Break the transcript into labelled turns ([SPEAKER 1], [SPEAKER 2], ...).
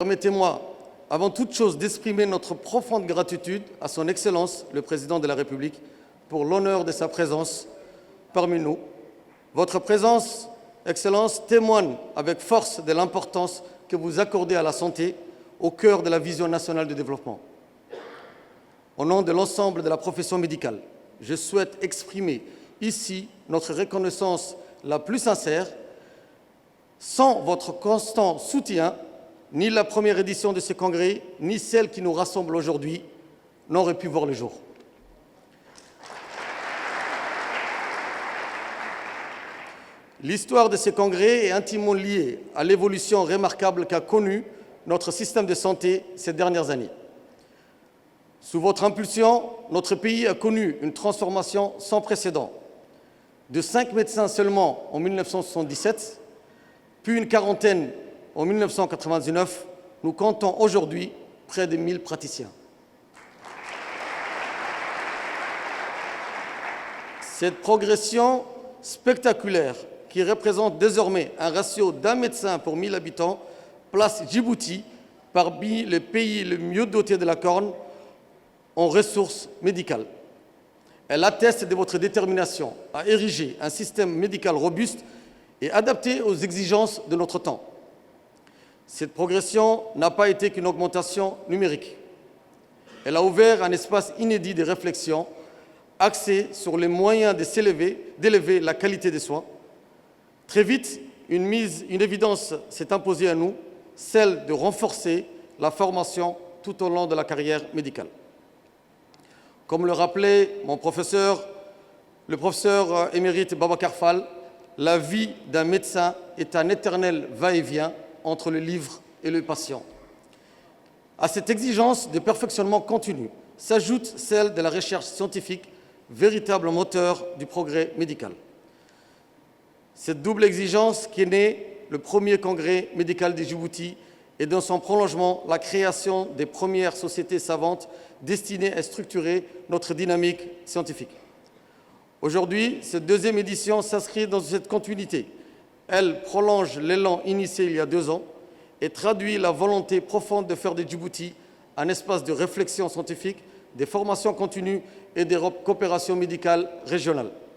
[SPEAKER 1] Permettez-moi, avant toute chose, d'exprimer notre profonde gratitude à son Excellence, le Président de la République, pour l'honneur de sa présence parmi nous. Votre présence, Excellence, témoigne avec force de l'importance que vous accordez à la santé au cœur de la vision nationale de développement. Au nom de l'ensemble de la profession médicale, je souhaite exprimer ici notre reconnaissance la plus sincère. Sans votre constant soutien, ni la première édition de ce congrès, ni celle qui nous rassemble aujourd'hui n'auraient pu voir le jour. L'histoire de ce congrès est intimement liée à l'évolution remarquable qu'a connue notre système de santé ces dernières années. Sous votre impulsion, notre pays a connu une transformation sans précédent. De 5 médecins seulement en 1977, puis une quarantaine en 1999, nous comptons aujourd'hui près de 1000 praticiens. Cette progression spectaculaire, qui représente désormais un ratio d'1 médecin pour 1000 habitants, place Djibouti parmi les pays les mieux dotés de la Corne en ressources médicales. Elle atteste de votre détermination à ériger un système médical robuste et adapté aux exigences de notre temps. Cette progression n'a pas été qu'une augmentation numérique. Elle a ouvert un espace inédit de réflexion axé sur les moyens d'élever la qualité des soins. Très vite, une évidence s'est imposée à nous, celle de renforcer la formation tout au long de la carrière médicale. Comme le rappelait le professeur émérite Babacar Fall, la vie d'un médecin est un éternel va-et-vient entre le livre et le patient. À cette exigence de perfectionnement continu s'ajoute celle de la recherche scientifique, véritable moteur du progrès médical. Cette double exigence qui est née le premier congrès médical de Djibouti et dans son prolongement la création des premières sociétés savantes destinées à structurer notre dynamique scientifique. Aujourd'hui, cette deuxième édition s'inscrit dans cette continuité. Elle prolonge l'élan initié il y a 2 ans et traduit la volonté profonde de faire de Djibouti un espace de réflexion scientifique, de formation continue et de coopération médicale régionale.